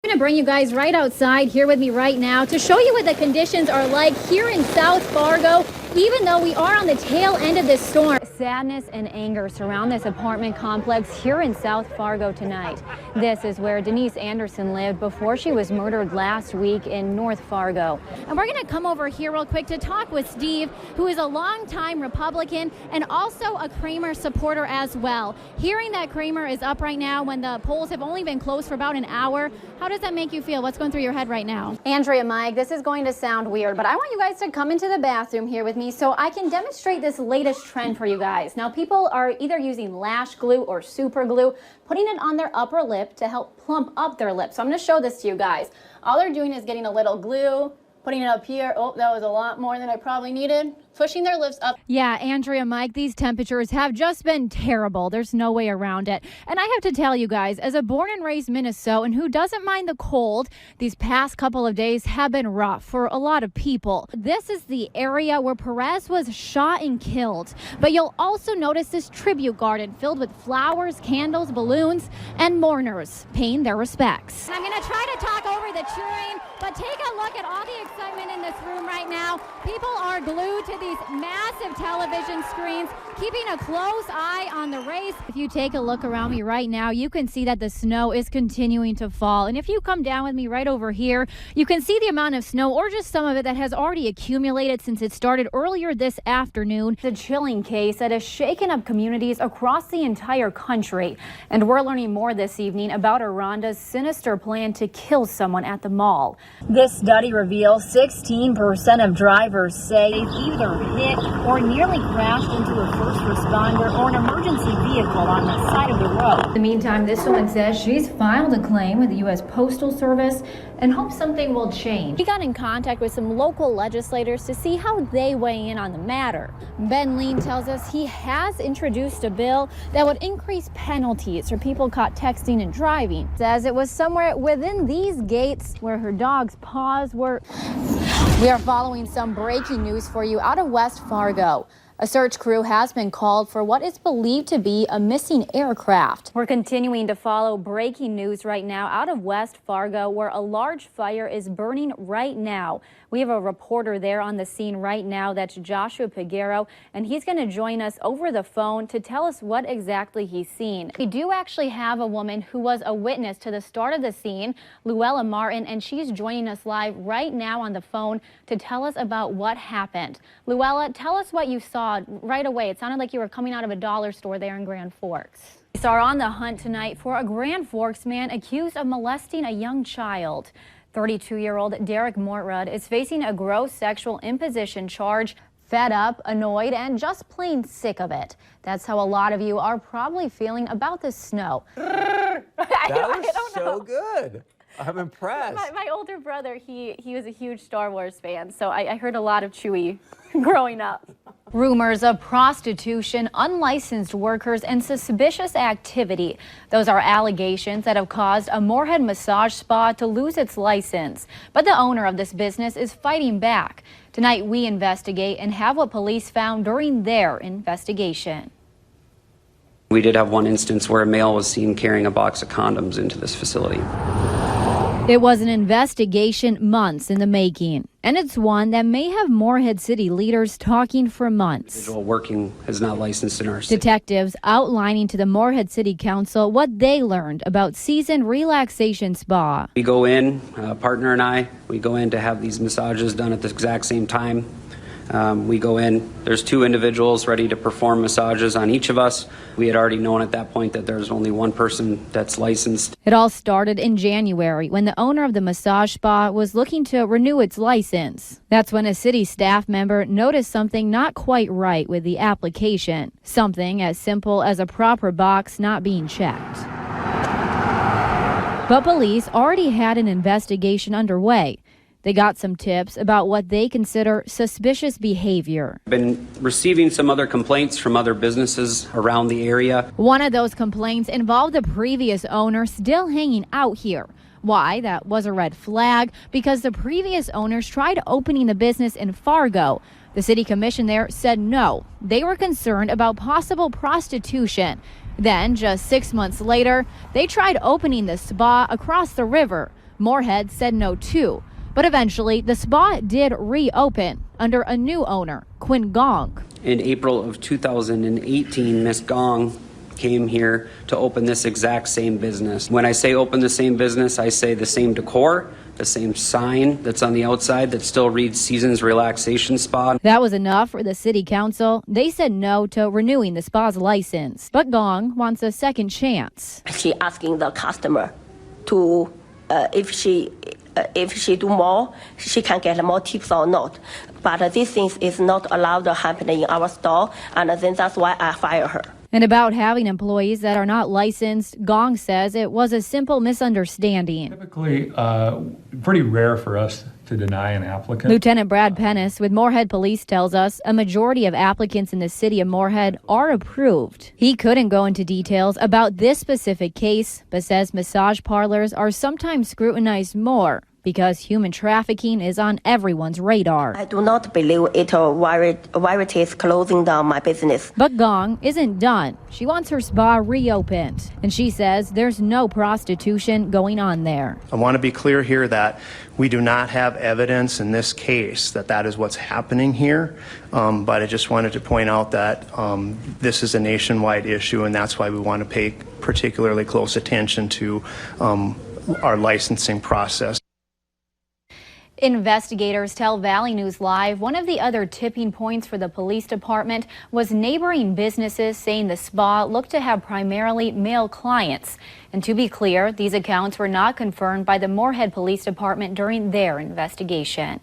I'm going to bring you guys right outside here with me right now to show you what the conditions are like here in South Fargo, even though we are on the tail end of this storm. Sadness and anger surround this apartment complex here in South Fargo tonight. This is where Denise Anderson lived before she was murdered last week in North Fargo. And we're going to come over here real quick to talk with Steve, who is a longtime Republican and also a Kramer supporter as well. Hearing that Kramer is up right now when the polls have only been closed for about an hour, how does that make you feel? What's going through your head right now? Andrea, Mike, this is going to sound weird, but I want you guys to come into the bathroom here with me so I can demonstrate this latest trend for you guys. Now, people are either using lash glue or super glue, putting it on their upper lip to help plump up their lips. So I'm going to show this to you guys. All they're doing is getting a little glue, putting it up here. Oh, that was a lot more than I probably needed. Pushing their lips up. Yeah, Andrea, Mike, these temperatures have just been terrible. There's no way around it. And I have to tell you guys, as a born and raised Minnesotan who doesn't mind the cold, these past couple of days have been rough for a lot of people. This is the area where Perez was shot and killed. But you'll also notice this tribute garden filled with flowers, candles, balloons, and mourners paying their respects. I'm going to try to talk over the cheering, but take a look at all the excitement in this room right now. People are glued to these massive television screens, keeping a close eye on the race. If you take a look around me right now, you can see that the snow is continuing to fall. And if you come down with me right over here, you can see the amount of snow, or just some of it, that has already accumulated since it started earlier this afternoon. It's a chilling case that has shaken up communities across the entire country. And we're learning more this evening about Rhonda's sinister plan to kill someone at the mall. This study reveals 16% of drivers say they've either hit or nearly crashed into a first responder or an emergency vehicle on the side of the road. In the meantime, this woman says she's filed a claim with the U.S. Postal Service and hopes something will change. We got in contact with some local legislators to see how they weigh in on the matter. Ben Lean tells us he has introduced a bill that would increase penalties for people caught texting and driving. Says it was somewhere within these gates where her dog's paws were. We are following some breaking news for you out of West Fargo. A search crew has been called for what is believed to be a missing aircraft. We're continuing to follow breaking news right now out of West Fargo, where a large fire is burning right now. We have a reporter there on the scene right now. That's Joshua Piguero, and he's going to join us over the phone to tell us what exactly he's seen. We do actually have a woman who was a witness to the start of the scene, Luella Martin, and she's joining us live right now on the phone to tell us about what happened. Luella, tell us what you saw right away. It sounded like you were coming out of a dollar store there in Grand Forks. Police are on the hunt tonight for a Grand Forks man accused of molesting a young child. 32-year-old Derek Mortrud is facing a gross sexual imposition charge. Fed up, annoyed, and just plain sick of it. That's how a lot of you are probably feeling about the snow. That was so good. I'm impressed. My older brother, he was a huge Star Wars fan, so I heard a lot of Chewie growing up. Rumors of prostitution, unlicensed workers, and suspicious activity. Those are allegations that have caused a Moorhead massage spa to lose its license. But the owner of this business is fighting back. Tonight, we investigate and have what police found during their investigation. We did have one instance where a male was seen carrying a box of condoms into this facility. It was an investigation months in the making, and it's one that may have Moorhead City leaders talking for months. Individual working is not licensed in our city. Detectives outlining to the Moorhead City Council what they learned about Season Relaxation Spa. We go in, partner and I, we go in to have these massages done at the exact same time. We go in, there's two individuals ready to perform massages on each of us. We had already known at that point that there's only one person that's licensed. It all started in January when the owner of the massage spa was looking to renew its license. That's when a city staff member noticed something not quite right with the application. Something as simple as a proper box not being checked. But police already had an investigation underway. They got some tips about what they consider suspicious behavior. I've been receiving some other complaints from other businesses around the area. One of those complaints involved the previous owner still hanging out here. Why? That was a red flag because the previous owners tried opening the business in Fargo. The city commission there said no. They were concerned about possible prostitution. Then, just 6 months later, they tried opening the spa across the river. Moorhead said no too. But eventually, the spa did reopen under a new owner, Quinn Gong. In April of 2018, Miss Gong came here to open this exact same business. When I say open the same business, I say the same decor, the same sign that's on the outside that still reads Seasons Relaxation Spa. That was enough for the city council. They said no to renewing the spa's license. But Gong wants a second chance. She asking the customer to, if she do more, she can get more tips or not. But these things is not allowed to happen in our store, and then that's why I fire her. And about having employees that are not licensed, Gong says it was a simple misunderstanding. Typically, pretty rare for us to deny an applicant. Lieutenant Brad Pennis with Moorhead Police tells us a majority of applicants in the city of Moorhead are approved. He couldn't go into details about this specific case, but says massage parlors are sometimes scrutinized more because human trafficking is on everyone's radar. I do not believe it is closing down my business. But Gong isn't done. She wants her spa reopened, and she says there's no prostitution going on there. I want to be clear here that we do not have evidence in this case that that is what's happening here, but I just wanted to point out that this is a nationwide issue, and that's why we want to pay particularly close attention to our licensing process. Investigators tell Valley News Live one of the other tipping points for the police department was neighboring businesses saying the spa looked to have primarily male clients. And to be clear, these accounts were not confirmed by the Moorhead Police Department during their investigation.